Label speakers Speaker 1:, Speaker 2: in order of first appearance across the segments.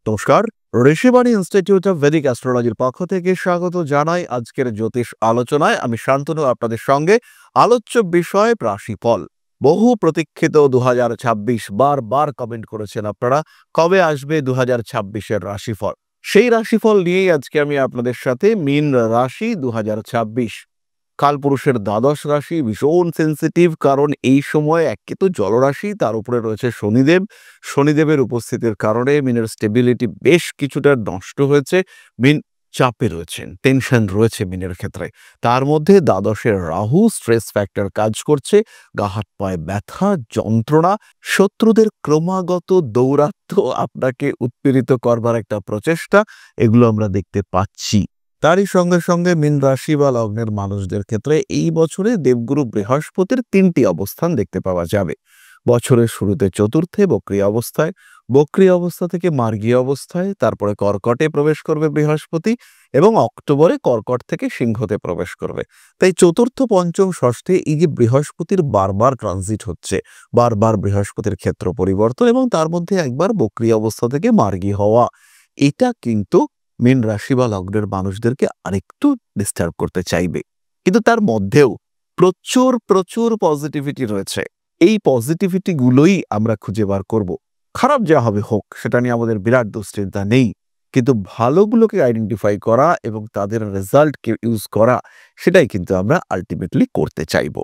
Speaker 1: নমস্কার, Rishibani institute of Vedic অ্যাস্ট্রোলজির পক্ষ থেকে স্বাগত জানাই আজকের জ্যোতিষ আলোচনায়। আমি শান্তনু আপনাদের সঙ্গে। আলোচ্য বিষয় রাশিফল। বহু প্রতীক্ষিত 2026 বারবার কমেন্ট করেছেন আপনারা, কবে আসবে 2026-এর রাশিফল। সেই রাশিফল নিয়েই আজকে আমি আপনাদের সাথে মীন রাশি 2026 কালপুরুষের দ্বাদশ রাশি ভীষণ সেন্সিটিভ, কারণ এই সময় একে তো জলরাশি, তার উপরে রয়েছে শনিদেব। শনিদেবের উপস্থিতির কারণে মিনের স্টেবিলিটি বেশ কিছুটা নষ্ট হয়েছে। মিন চাপে রয়েছেন, টেনশন রয়েছে মিনের ক্ষেত্রে। তার মধ্যে দ্বাদশের রাহু স্ট্রেস ফ্যাক্টর কাজ করছে, গা হাত পায়ে ব্যথা, যন্ত্রণা, শত্রুদের ক্রমাগত দৌরাত্ম্য, আপনাকে উৎপীড়িত করবার একটা প্রচেষ্টা, এগুলো আমরা দেখতে পাচ্ছি। তারই সঙ্গে সঙ্গে মীন রাশি বা লগ্নের মানুষদের ক্ষেত্রে এই বছরে দেবগুরু বৃহস্পতির 3টি অবস্থান দেখতে পাওয়া যাবে। বছরের শুরুতে চতুর্থে বক্রী অবস্থায়, বক্রী অবস্থা থেকে মার্গীয় অবস্থায়, তারপরে কর্কটে প্রবেশ করবে বৃহস্পতি এবং অক্টোবরে কর্কট থেকে সিংহতে প্রবেশ করবে। তাই চতুর্থ, পঞ্চম, ষষ্ঠে এই যে বৃহস্পতির বারবার ট্রানজিট হচ্ছে, বারবার বৃহস্পতির ক্ষেত্র পরিবর্তন এবং তার মধ্যে একবার বক্রী অবস্থা থেকে মার্গী হওয়া, এটা কিন্তু মীন রাশি বা লগ্নের মানুষদেরকে আরেকটু ডিস্টার্ব করতে চাইবে। কিন্তু তার মধ্যেও প্রচুর প্রচুর পজিটিভিটি রয়েছে। এই পজিটিভিটি গুলোই আমরা খুঁজে বার করব। খারাপ যা হবে হোক, সেটা নিয়ে আমাদের বিরাট দুশ্চিন্তা নেই, কিন্তু ভালোগুলোকে আইডেন্টিফাই করা এবং তাদের রেজাল্টকে ইউজ করা, সেটাই কিন্তু আমরা আলটিমেটলি করতে চাইব।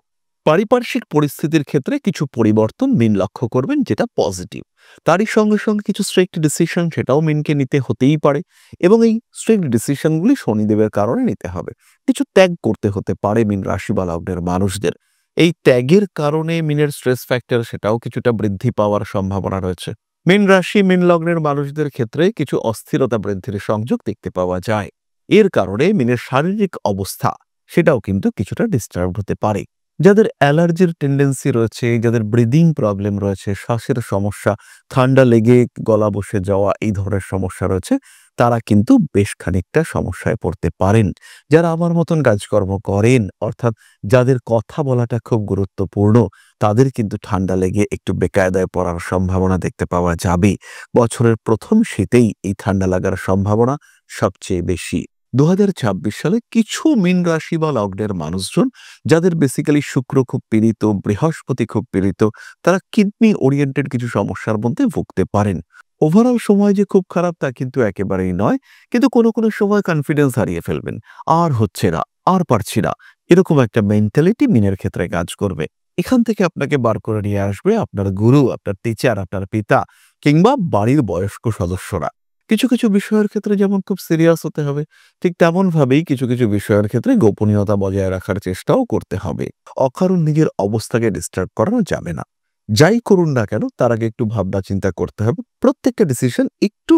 Speaker 1: পারিপার্শ্বিক পরিস্থিতির ক্ষেত্রে কিছু পরিবর্তন মিন লক্ষ্য করবেন, যেটা পজিটিভ। তারই সঙ্গে সঙ্গে কিছু স্ট্রিক্ট ডিসিশন, সেটাও মিনকে নিতে হতেই পারে, এবং এই স্ট্রিক্ট ডিসিশনগুলি শনিদেবের কারণে নিতে হবে। কিছু ত্যাগ করতে হতে পারে মীন রাশি বা লগ্নের মানুষদের। এই ত্যাগের কারণে মিনের স্ট্রেস ফ্যাক্টর সেটাও কিছুটা বৃদ্ধি পাওয়ার সম্ভাবনা রয়েছে। মীন রাশি মীন লগ্নের মানুষদের ক্ষেত্রে কিছু অস্থিরতা বৃদ্ধির সংযোগ দেখতে পাওয়া যায়। এর কারণে মিনের শারীরিক অবস্থা সেটাও কিন্তু কিছুটা ডিস্টার্ব হতে পারে। যাদের অ্যালার্জির টেন্ডেন্সি রয়েছে, যাদের ব্রিদিং প্রবলেম রয়েছে, শ্বাসের সমস্যা, ঠান্ডা লেগে গলা বসে যাওয়া, এই ধরনের সমস্যা রয়েছে, তারা কিন্তু বেশ খানিকটা সমস্যায় পড়তে পারেন। যারা আমার মতন কাজকর্ম করেন, অর্থাৎ যাদের কথা বলাটা খুব গুরুত্বপূর্ণ, তাদের কিন্তু ঠান্ডা লেগে একটু বেকায়দায় পড়ার সম্ভাবনা দেখতে পাওয়া যাবে। বছরের প্রথম শীতেই এই ঠান্ডা লাগার সম্ভাবনা সবচেয়ে বেশি। 2026 সালে কিছু মীন রাশি বা লগ্নের মানুষজন, যাদের বেসিক্যালি শুক্র খুব পীড়িত, বৃহস্পতি খুব পীড়িত, তারা কিডনি ওরিয়েন্টেড কিছু সমস্যার মধ্যে ভুগতে পারেন। ওভারঅল সময় যে খুব খারাপ তা কিন্তু একেবারেই নয়, কিন্তু কোনো কোনো সময় কনফিডেন্স হারিয়ে ফেলবেন, আর হচ্ছে না, আর পারছি না, এরকম একটা মেন্টালিটি মিনের ক্ষেত্রে কাজ করবে। এখান থেকে আপনাকে বার করে নিয়ে আসবে আপনার গুরু, আপনার টিচার, আপনার পিতা, কিংবা বাড়ির বয়স্ক সদস্যরা। কিছু কিছু বিষয়ের ক্ষেত্রে যেমন খুব সিরিয়াস হতে হবে, ঠিক তেমন ভাবেই কিছু কিছু বিষয়ের ক্ষেত্রে গোপনীয়তা বজায় রাখার চেষ্টাও করতে হবে। অকারণ নিজের অবস্থাকে ডিস্টার্ব করানো যাবে না। যাই করুন না কেন, তার আগে একটু ভাবনা চিন্তা করতে হবে, প্রত্যেকটা ডিসিশন একটু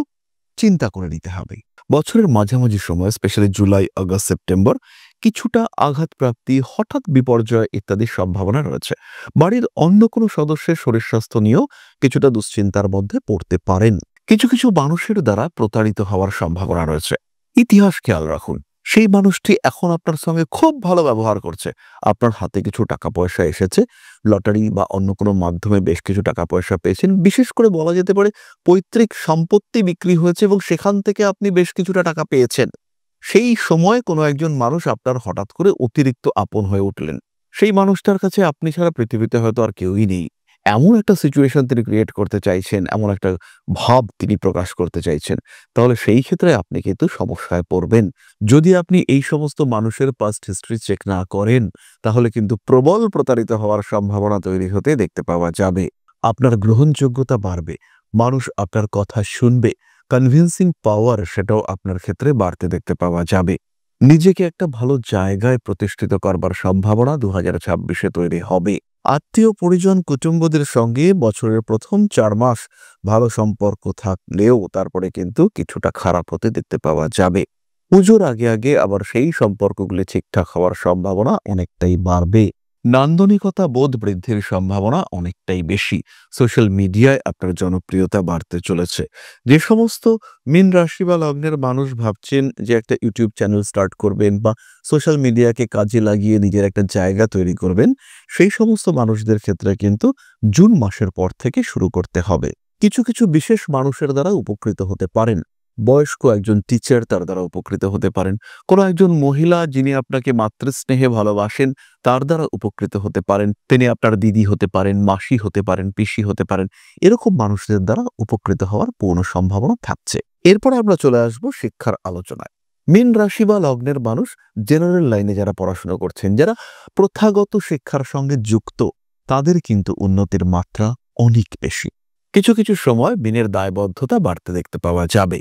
Speaker 1: চিন্তা করে নিতে হবে। বছরের মাঝামাঝি সময়, স্পেশালি জুলাই, আগস্ট, সেপ্টেম্বর, কিছুটা আঘাতপ্রাপ্তি, হঠাৎ বিপর্যয় ইত্যাদির সম্ভাবনা রয়েছে। বাড়ির অন্য কোনো সদস্যের শরীর স্বাস্থ্য নিয়েও কিছুটা দুশ্চিন্তার মধ্যে পড়তে পারেন। কিছু কিছু মানুষের দ্বারা প্রতারিত হওয়ার সম্ভাবনা রয়েছে। ইতিহাস খেয়াল রাখুন, সেই মানুষটি এখন আপনার সঙ্গে খুব ভালো ব্যবহার করছে, আপনার হাতে কিছু টাকা পয়সা এসেছে, লটারি বা অন্য কোনো মাধ্যমে বেশ কিছু টাকা পয়সা পেয়েছেন, বিশেষ করে বলা যেতে পারে পৈতৃক সম্পত্তি বিক্রি হয়েছে এবং সেখান থেকে আপনি বেশ কিছুটা টাকা পেয়েছেন। সেই সময় কোনো একজন মানুষ আপনার হঠাৎ করে অতিরিক্ত আপন হয়ে উঠলেন। সেই মানুষটার কাছে আপনি ছাড়া পৃথিবীতে হয়তো আর কেউই নেই, এমন একটা সিচুয়েশন তিনি ক্রিয়েট করতে চাইছেন, এমন একটা ভাব তিনি প্রকাশ করতে চাইছেন। তাহলে সেই ক্ষেত্রে আপনি কিন্তু সমস্যায় পড়বেন। যদি আপনি এই সমস্ত মানুষের পাস্ট হিস্ট্রি চেক না করেন, তাহলে কিন্তু প্রবল প্রতারিত হওয়ার সম্ভাবনা তৈরি হতে দেখতে পাওয়া যাবে। আপনার গ্রহণযোগ্যতা বাড়বে, মানুষ আপনার কথা শুনবে, কনভিন্সিং পাওয়ার সেটাও আপনার ক্ষেত্রে বাড়তে দেখতে পাওয়া যাবে। নিজেকে একটা ভালো জায়গায় প্রতিষ্ঠিত করবার সম্ভাবনা 2026-এ তৈরি হবে। আত্মীয় পরিজন কুটুম্বদের সঙ্গে বছরের প্রথম 4 মাস ভালো সম্পর্ক থাকলেও তারপরে কিন্তু কিছুটা খারাপ হতে দেখতে পাওয়া যাবে। পুজোর আগে আগে আবার সেই সম্পর্কগুলি ঠিকঠাক হওয়ার সম্ভাবনা অনেকটাই বাড়বে। নান্দনিকতা বোধ বৃদ্ধির সম্ভাবনা অনেকটাই বেশি। সোশ্যাল মিডিয়ায় আপনার জনপ্রিয়তা বাড়তে চলেছে। যে সমস্ত মীন রাশি বা লগ্নের মানুষ ভাবছেন যে একটা ইউটিউব চ্যানেল স্টার্ট করবেন বা সোশ্যাল মিডিয়াকে কাজে লাগিয়ে নিজের একটা জায়গা তৈরি করবেন, সেই সমস্ত মানুষদের ক্ষেত্রে কিন্তু জুন মাসের পর থেকে শুরু করতে হবে। কিছু কিছু বিশেষ মানুষের দ্বারা উপকৃত হতে পারেন। বয়স্ক একজন টিচার তার দ্বারা উপকৃত হতে পারেন। কোনো একজন মহিলা যিনি আপনাকে মাতৃস্নেহে ভালোবাসেন তার দ্বারা উপকৃত হতে পারেন। তিনি আপনার দিদি হতে পারেন, মাসি হতে পারেন, পিসি হতে পারেন। এরকম মানুষদের দ্বারা উপকৃত হওয়ার পূর্ণ সম্ভাবনা থাকছে। এরপরে আমরা চলে আসব শিক্ষার আলোচনায়। মীন রাশি বা লগ্নের মানুষ জেনারেল লাইনে যারা পড়াশোনা করছেন, যারা প্রথাগত শিক্ষার সঙ্গে যুক্ত, তাদের কিন্তু উন্নতির মাত্রা অনেক বেশি। কিছু কিছু সময় মীনের দায়বদ্ধতা বাড়তে দেখতে পাওয়া যাবে।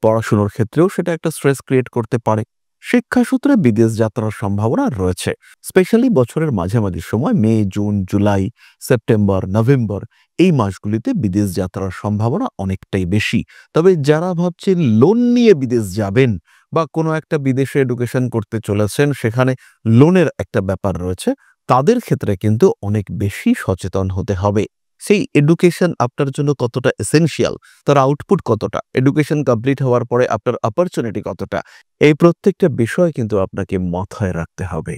Speaker 1: পড়াশোনার ক্ষেত্রেও সেটা একটা স্ট্রেস ক্রিয়েট করতে পারে। শিক্ষাসূত্রে বিদেশ যাত্রার সম্ভাবনা রয়েছে, স্পেশালি বছরের মাঝামাঝি সময় মে, জুন, জুলাই, সেপ্টেম্বর, নভেম্বর এই মাসগুলিতে বিদেশ যাত্রার সম্ভাবনা অনেকটাই বেশি। তবে যারা ভাবছেন লোন নিয়ে বিদেশ যাবেন বা কোনো একটা বিদেশে এডুকেশন করতে চলেছেন, সেখানে লোনের একটা ব্যাপার রয়েছে, তাদের ক্ষেত্রে কিন্তু অনেক বেশি সচেতন হতে হবে। সেই এডুকেশন আপনার জন্য কতটা এসেনশিয়াল, তার আউটপুট কতটা, এডুকেশন কমপ্লিট হওয়ার পরে আপনার অপরচুনিটি কতটা, এই প্রত্যেকটা বিষয় কিন্তু আপনাকে মাথায় রাখতে হবে।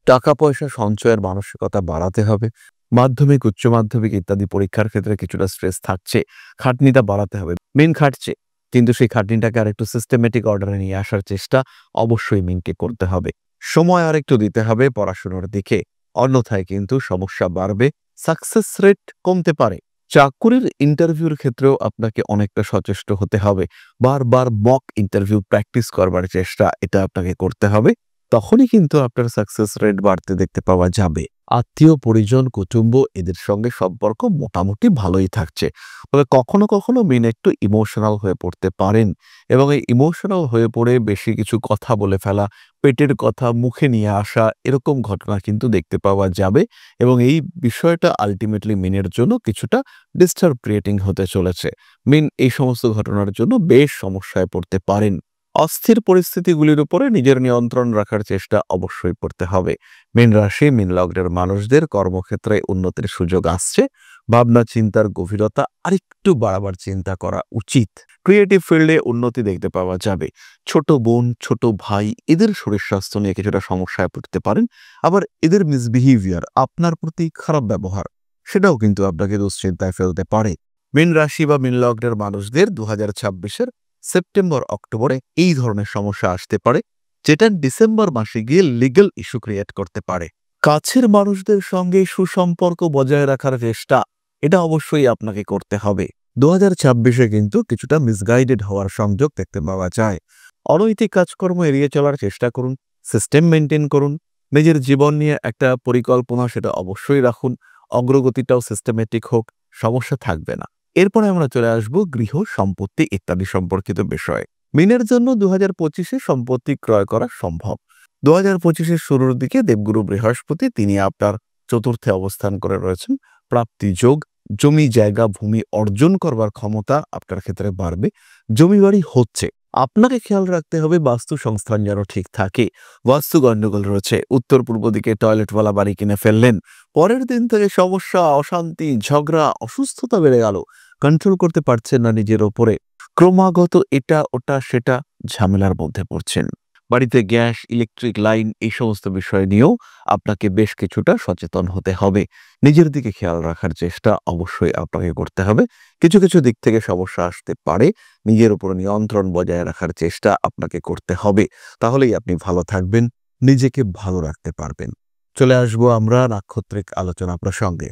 Speaker 1: টাকা পয়সা সঞ্চয়ের মানসিকতা বাড়াতে হবে। মাধ্যমিক, উচ্চ মাধ্যমিক ইত্যাদি পরীক্ষার ক্ষেত্রে কিছুটা স্ট্রেস থাকছে, খাটনিটা বাড়াতে হবে। মেন খাটছে, কিন্তু সেই খাটনিটাকে আর একটু সিস্টেমেটিক অর্ডারে নিয়ে আসার চেষ্টা অবশ্যই মিনকে করতে হবে। সময় আর একটু দিতে হবে পড়াশোনার দিকে, অন্যথায় কিন্তু সমস্যা বাড়বে, সাকসেস রেট কমতে পারে। চাকুরির ইন্টারভিউর ক্ষেত্রেও আপনাকে অনেকটা সচেষ্ট হতে হবে। বারবার মক ইন্টারভিউ প্র্যাকটিস করবার চেষ্টা এটা আপনাকে করতে হবে। তখনই কিন্তু আপনার সাকসেস রেট বাড়তে দেখতে পাওয়া যাবে। আত্মীয় পরিজন, কুটুম্ব এদের সঙ্গে সম্পর্ক মোটামুটি ভালোই থাকছে। তবে কখনো কখনো মিন একটু ইমোশনাল হয়ে পড়তে পারেন, এবং এই ইমোশনাল হয়ে পড়ে বেশি কিছু কথা বলে ফেলা, পেটের কথা মুখে নিয়ে আসা, এরকম ঘটনা কিন্তু দেখতে পাওয়া যাবে। এবং এই বিষয়টা আলটিমেটলি মিনের জন্য কিছুটা ডিস্টার্ব ক্রিয়েটিং হতে চলেছে। মিন এই সমস্ত ঘটনার জন্য বেশ সমস্যায় পড়তে পারেন। অস্থির পরিস্থিতিগুলির উপরে নিজের নিয়ন্ত্রণ রাখার চেষ্টা অবশ্যই করতে হবে। মীন রাশি, মীন লগ্নের মানুষদের কর্মক্ষেত্রে উন্নতির সুযোগ আসছে। ভাবনা চিন্তার গভীরতা আরেকটু বাড়াবার চিন্তা করা উচিত। ক্রিয়েটিভ ফিল্ডে উন্নতি দেখতে পাওয়া যাবে। ছোট বোন, ছোট ভাই এদের শরীর স্বাস্থ্য নিয়ে কিছুটা সমস্যায় পড়তে পারেন। আবার এদের মিসবিহেভিয়ার, আপনার প্রতি খারাপ ব্যবহার, সেটাও কিন্তু আপনাকে দুশ্চিন্তায় ফেলতে পারে। মীন রাশি বা মীন লগ্নের মানুষদের 2026-এর সেপ্টেম্বর, অক্টোবরে এই ধরনের সমস্যা আসতে পারে, যেটা ডিসেম্বর মাসে গিয়ে লিগ্যাল ইস্যু ক্রিয়েট করতে পারে। কাছের মানুষদের সঙ্গে সুসম্পর্ক বজায় রাখার চেষ্টা এটা অবশ্যই আপনাকে করতে হবে। 2026-এ কিন্তু কিছুটা মিসগাইডেড হওয়ার সংযোগ দেখতে পাওয়া যায়। অনৈতিক কাজকর্ম এড়িয়ে চলার চেষ্টা করুন, সিস্টেম মেনটেন করুন, নিজের জীবন নিয়ে একটা পরিকল্পনা সেটা অবশ্যই রাখুন, অগ্রগতিটাও সিস্টেমেটিক হোক, সমস্যা থাকবে না। এরপরে আমরা চলে আসব গৃহ, সম্পত্তি ইত্যাদি সম্পর্কিত বিষয়ে। মিনের জন্য 2025-এ সম্পত্তি ক্রয় করা সম্ভব। 2025-এর শুরুর দিকে দেবগুরু বৃহস্পতি তিনি আপনার চতুর্থে অবস্থান করে রয়েছেন। প্রাপ্তি যোগ, জমি জায়গা ভূমি অর্জন করবার ক্ষমতা আপনার ক্ষেত্রে বাড়বে। জমি বাড়ি হচ্ছে, আপনাকে খেয়াল রাখতে হবে বাস্তু সংস্থান যেন ঠিক থাকে। বাস্তু গণ্ডগোল রয়েছে, উত্তর পূর্ব দিকে টয়লেটওয়ালা বাড়ি কিনে ফেললেন, পরের দিন থেকে সমস্যা, অশান্তি, ঝগড়া, অসুস্থতা বেড়ে গেল, কন্ট্রোল করতে পারছেন না নিজের ওপরে, ক্রমাগত এটা ওটা সেটা ঝামেলার মধ্যে পড়ছেন। বাড়িতে গ্যাস, ইলেকট্রিক লাইন এই সমস্ত বিষয় নিয়েও আপনাকে বেশ কিছুটা সচেতন হতে হবে। নিজের দিকে খেয়াল রাখার চেষ্টা অবশ্যই আপনাকে করতে হবে। কিছু কিছু দিক থেকে সমস্যা আসতে পারে, নিজের উপর নিয়ন্ত্রণ বজায় রাখার চেষ্টা আপনাকে করতে হবে। তাহলেই আপনি ভালো থাকবেন, নিজেকে ভালো রাখতে পারবেন। চলে আসবো আমরা নাক্ষত্রিক আলোচনা প্রসঙ্গে।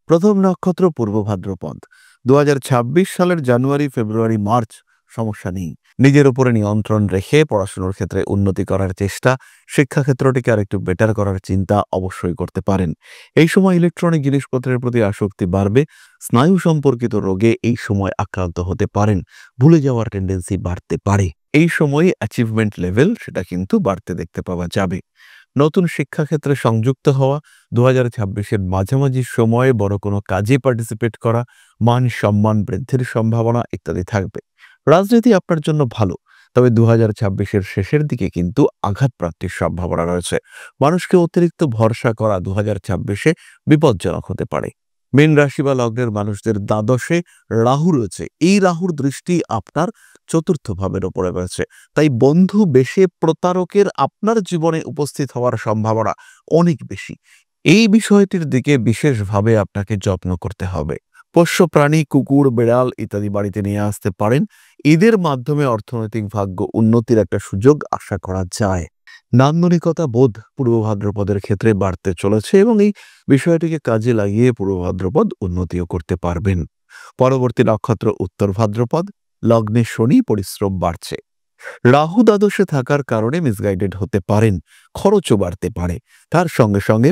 Speaker 1: প্রথম নক্ষত্র পূর্ব ভাদ্রপদ। 2026 সালের জানুয়ারি, ফেব্রুয়ারি, মার্চ সমস্যা নেই। নিজের উপরে নিয়ন্ত্রণ রেখে পড়াশোনার ক্ষেত্রে উন্নতি করার চেষ্টা, শিক্ষাক্ষেত্রটিকে আরেকটু বেটার করার চিন্তা অবশ্যই করতে পারেন। এই সময় ইলেকট্রনিক জিনিসপত্রের প্রতি আসক্তি বাড়বে। স্নায়ু সম্পর্কিত রোগে এই সময় আক্রান্ত হতে পারেন। ভুলে যাওয়ার টেন্ডেন্সি বাড়তে পারে। এই সময়ে অ্যাচিভমেন্ট লেভেল সেটা কিন্তু বাড়তে দেখতে পাওয়া যাবে। নতুন শিক্ষাক্ষেত্রে সংযুক্ত হওয়া, 2026-এর মাঝামাঝি সময়ে বড় কোনো কাজে পার্টিসিপেট করা, মান সম্মান বৃদ্ধির সম্ভাবনা ইত্যাদি থাকবে। রাজনীতি আপনার জন্য ভালো, তবে 2026-এর শেষের দিকে কিন্তু আঘাতপ্রাপ্তির সম্ভাবনা রয়েছে। মানুষকে অতিরিক্ত ভরসা করা 2026-এ বিপজ্জনক হতে পারে। মীন রাশি বা লগ্নের মানুষদের দ্বাদশে রাহু রয়েছে। এই রাহুর দৃষ্টি আপনার চতুর্থ ভাবের উপরে রয়েছে। তাই বন্ধু বেশে প্রতারকের আপনার জীবনে উপস্থিত হওয়ার সম্ভাবনা অনেক বেশি। এই বিষয়টির দিকে বিশেষভাবে আপনাকে যত্ন করতে হবে। পোষ্য প্রাণী কুকুর বিড়াল ইত্যাদি বাড়িতে নিয়ে আসতে পারেন। এদের মাধ্যমে অর্থনৈতিক ভাগ্য উন্নতির একটা সুযোগ আশা করা যায়। নান্দনিকতা বোধ পূর্ব ভাদ্রপদের ক্ষেত্রে বাড়তে চলেছে এবং এই বিষয়টিকে কাজে লাগিয়ে পূর্ব ভাদ্রপদ উন্নতিও করতে পারবেন। পরবর্তী নক্ষত্র উত্তর ভাদ্রপদ, লগ্নে শনি, পরিশ্রম বাড়ছে। রাহু দ্বাদশে থাকার কারণে মিসগাইডেড হতে পারেন, খরচও বাড়তে পারে। তার সঙ্গে সঙ্গে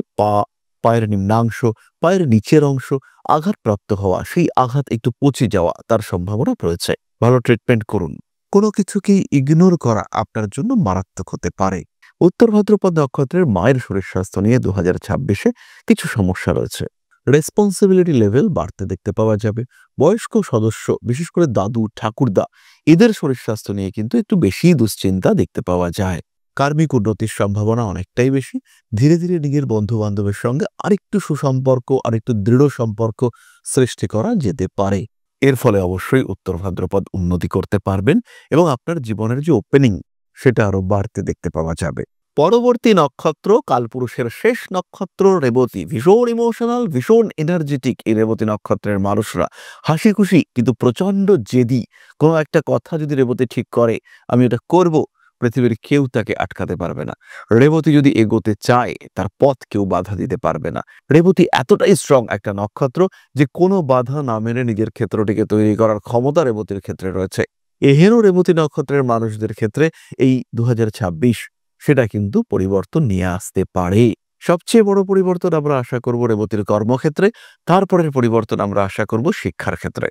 Speaker 1: পায়ের নিম্নাংশ, পায়ের নিচের অংশ আঘাতপ্রাপ্ত হওয়া, সেই আঘাত একটু পচে যাওয়া তার সম্ভাবনা রয়েছে। ভালো ট্রিটমেন্ট করুন। কোনো কিছুকেই ইগনোর করা আপনার জন্য মারাত্মক হতে পারে। উত্তর ভাদ্রপদ নক্ষত্রের মায়ের শরীর স্বাস্থ্য নিয়ে 2026-এ কিছু সমস্যা রয়েছে। রেসপন্সিবিলিটি লেভেল বাড়তে দেখতে পাওয়া যাবে। বয়স্ক সদস্য, বিশেষ করে দাদু ঠাকুরদা, এদের শরীর স্বাস্থ্য নিয়ে কিন্তু একটু বেশি দুশ্চিন্তা দেখতে পাওয়া যায়। কার্মিক উন্নতির সম্ভাবনা অনেকটাই বেশি। ধীরে ধীরে নিজের বন্ধু বান্ধবের সঙ্গে আরেকটু সুসম্পর্ক, আরেকটু দৃঢ় সম্পর্ক সৃষ্টি করা যেতে পারে। এর ফলে অবশ্যই উত্তর ভাদ্রপদ উন্নতি করতে পারবেন এবং আপনার জীবনের যে ওপেনিং সেটা আরো বাড়তে দেখতে পাওয়া যাবে। পরবর্তী নক্ষত্র কালপুরুষের শেষ নক্ষত্র রেবতী। ভীষণ ইমোশনাল, ভীষণ এনার্জেটিক এই রেবতী নক্ষত্রের মানুষরা। হাসি খুশি কিন্তু প্রচন্ড জেদি। কোনো একটা কথা যদি রেবতী ঠিক করে আমি ওটা করব, পৃথিবীর কেউ তাকে আটকাতে পারবে না। রেবতী যদি এগোতে চায় তার পথ কেউ বাধা দিতে পারবে না। রেবতী এতটাই স্ট্রং একটা নক্ষত্র যে কোনো বাধা না মেনে নিজের ক্ষেত্রটিকে তৈরি করার ক্ষমতা রেবতীর ক্ষেত্রে রয়েছে। এহেন রেবতী নক্ষত্রের মানুষদের ক্ষেত্রে এই 2026 সেটা কিন্তু পরিবর্তন নিয়ে আসতে পারে। সবচেয়ে বড় পরিবর্তন আমরা আশা করব রেবতীর কর্মক্ষেত্রে, তারপরের পরিবর্তন আমরা আশা করব শিক্ষার ক্ষেত্রে।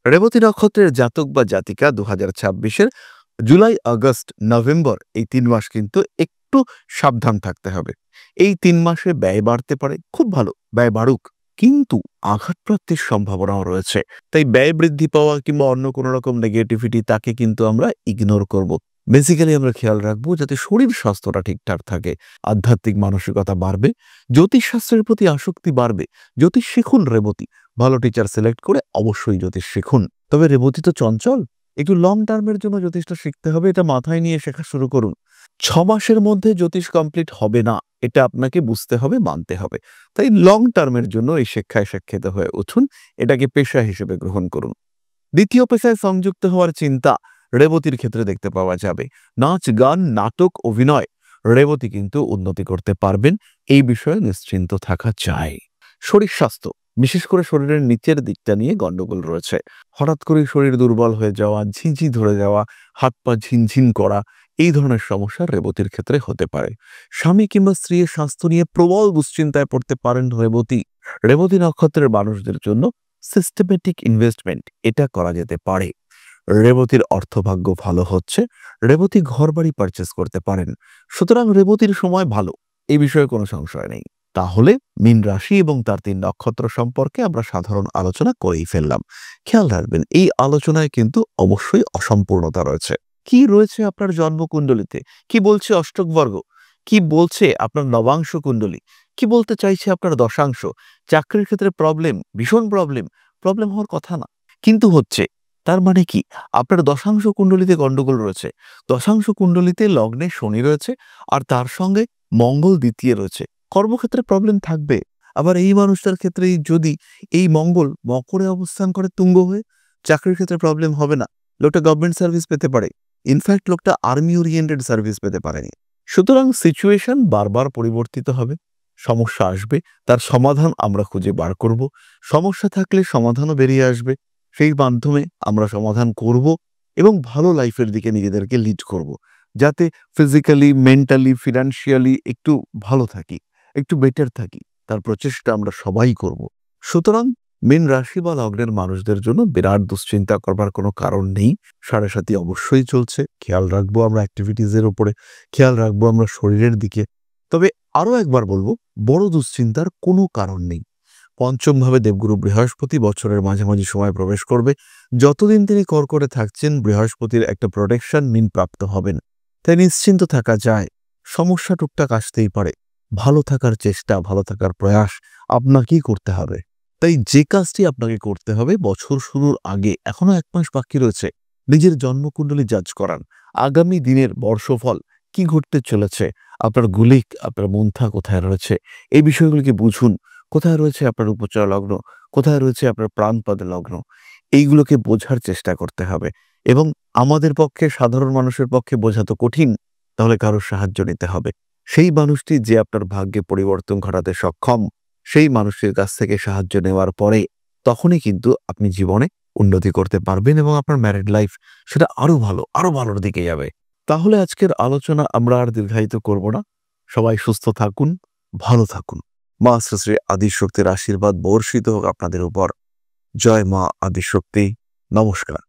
Speaker 1: রেবতী নক্ষত্রের জাতক বা জাতিকা 2026-এর জুলাই, আগস্ট, নভেম্বর এই 3 মাস কিন্তু একটু সাবধান থাকতে হবে। এই 3 মাসে ব্যয় বাড়তে পারে, খুব ভালো, ব্যয় বাড়ুক, কিন্তু আঘাতপ্রাপ্তির সম্ভাবনাও রয়েছে। তাই ব্যয় বৃদ্ধি পাওয়া কিংবা অন্য কোনো রকম নেগেটিভিটি তাকে কিন্তু আমরা ইগনোর করব। বেসিক্যালি আমরা খেয়াল রাখবো যাতে শরীর স্বাস্থ্যটা ঠিকঠাক থাকে। আধ্যাত্মিক মানসিকতা বাড়বে, জ্যোতিষশাস্ত্রের প্রতি আসক্তি বাড়বে। জ্যোতিষ শিখুন রেবতী, ভালো টিচার সিলেক্ট করে অবশ্যই জ্যোতিষ শিখুন। তবে রেবতী তো চঞ্চল, একটু লং টার্মের জন্য জ্যোতিষটা শিখতে হবে, এটা মাথায় নিয়ে শেখা শুরু করুন। 6 মাসের মধ্যে জ্যোতিষ কমপ্লিট হবে না, এটা আপনাকে বুঝতে হবে, মানতে হবে। তাই লং টার্মের জন্য এই শিক্ষায় শিক্ষিত হয়ে উঠুন, এটাকে পেশা হিসেবে গ্রহণ করুন। দ্বিতীয় পেশায় সংযুক্ত হওয়ার চিন্তা রেবতীর ক্ষেত্রে দেখতে পাওয়া যাবে। নাচ, গান, নাটক, অভিনয়, রেবতী কিন্তু উন্নতি করতে পারবেন, এই বিষয়ে নিশ্চিন্ত থাকা যায়। শরীর স্বাস্থ্য, বিশেষ করে শরীরের নিচের দিকটা নিয়ে গন্ডগোল রয়েছে। হঠাৎ করে শরীর দুর্বল হয়ে যাওয়া, ঝিঁঝি ধরে যাওয়া, হাত পা ঝিনঝিন করা, এই ধরনের সমস্যা রেবতীর ক্ষেত্রে হতে পারে। স্বামী কিংবা স্ত্রীর স্বাস্থ্য নিয়ে প্রবল দুশ্চিন্তায় পড়তে পারেন রেবতী। রেবতী নক্ষত্রের মানুষদের জন্য সিস্টেমেটিক ইনভেস্টমেন্ট এটা করা যেতে পারে। রেবতীর অর্থভাগ্য ভালো হচ্ছে, রেবতী ঘরবাড়ি পারচেস করতে পারেন। সুতরাং রেবতীর সময় ভালো, এই বিষয়ে কোনো সংশয় নেই। তাহলে মীন রাশি এবং তার 3 নক্ষত্র সম্পর্কে আমরা সাধারণ আলোচনা করেই ফেললাম। খেয়াল রাখবেন এই আলোচনায় কিন্তু অবশ্যই অসম্পূর্ণতা রয়েছে। কি রয়েছে আপনার জন্মকুণ্ডলিতে, কি বলছে অষ্টকবর্গ, কি বলছে আপনার নবাংশ কুণ্ডলী, কি বলতে চাইছে আপনার দশাংশ। চাকরির ক্ষেত্রে প্রবলেম, ভীষণ প্রবলেম, প্রবলেম হওয়ার কথা না, কিন্তু হচ্ছে। তার মানে কি আপনার দশাংশ কুণ্ডলিতে গন্ডগোল রয়েছে। দশাংশ কুণ্ডলিতে লগ্নে শনি রয়েছে আর তার সঙ্গে মঙ্গল দ্বিতীয় রয়েছে। কর্মক্ষেত্রে প্রবলেম থাকবে। আবার এই মানুষটার ক্ষেত্রে যদি এই মঙ্গল মকরে অবস্থান করে তুঙ্গ হয়ে, চাকরির ক্ষেত্রে প্রবলেম হবে না। লোকটা গভর্নমেন্ট সার্ভিস পেতে পারে, ইনফ্যাক্ট লোকটা আর্মি ওরিয়েন্টেড সার্ভিস পেতে পারেনি। সুতরাং সিচুয়েশন বারবার পরিবর্তিত হবে, সমস্যা আসবে, তার সমাধান আমরা খুঁজে বার করব। সমস্যা থাকলে সমাধানও বেরিয়ে আসবে, সেই মাধ্যমে আমরা সমাধান করব এবং ভালো লাইফের দিকে নিজেদেরকে লিড করব, যাতে ফিজিক্যালি, মেন্টালি, ফিনান্সিয়ালি একটু ভালো থাকি, একটু বেটার থাকি, তার প্রচেষ্টা আমরা সবাই করব। সুতরাং মীন রাশি বা লগ্নের মানুষদের জন্য বিরাট দুশ্চিন্তা করবার কোনো কারণ নেই। 7.5 অবশ্যই চলছে, খেয়াল রাখবো আমরা অ্যাক্টিভিটিসের উপরে, খেয়াল রাখবো আমরা শরীরের দিকে। তবে আরো একবার বলবো, বড় দুশ্চিন্তার কোনো কারণ নেই। পঞ্চম ভাবে দেবগুরু বৃহস্পতি বছরের মাঝামাঝি সময় প্রবেশ করবে। যতদিন তিনি কর্কটে থাকছেন বৃহস্পতির একটা প্রোটেকশন মিন প্রাপ্ত হবেন, তাই নিশ্চিন্ত থাকা যায়। সমস্যা টুকটাক আসতেই পারে, ভালো থাকার চেষ্টা, ভালো থাকার প্রয়াস আপনাকেই করতে হবে। তাই যে কাজটি আপনাকে করতে হবে বছর শুরুর আগে, এখনো 1 মাস বাকি রয়েছে, নিজের জন্মকুণ্ডলী জাজ করান। আগামী দিনের বর্ষফল কি ঘটতে চলেছে, আপনার গুলিক, আপনার মন্থা কোথায় রয়েছে, এই বিষয়গুলিকে বুঝুন। কোথায় রয়েছে আপনার উপচয় লগ্ন, কোথায় রয়েছে আপনার প্রাণপদ লগ্ন, এইগুলোকে বোঝার চেষ্টা করতে হবে। এবং আমাদের পক্ষে, সাধারণ মানুষের পক্ষে বোঝা তো কঠিন, তাহলে কারোর সাহায্য নিতে হবে। সেই মানুষটি যে আপনার ভাগ্যে পরিবর্তন ঘটাতে সক্ষম, সেই মানুষটির কাছ থেকে সাহায্য নেওয়ার পরে তখনই কিন্তু আপনি জীবনে উন্নতি করতে পারবেন এবং আপনার ম্যারিড লাইফ সেটা আরো ভালোর দিকে যাবে। তাহলে আজকের আলোচনা আমরা আর দীর্ঘায়িত করব না। সবাই সুস্থ থাকুন, ভালো থাকুন। মা শ্রী শ্রী আদিশক্তির আশীর্বাদ বর্ষিত হোক আপনাদের উপর। জয় মা আদিশক্তি। নমস্কার।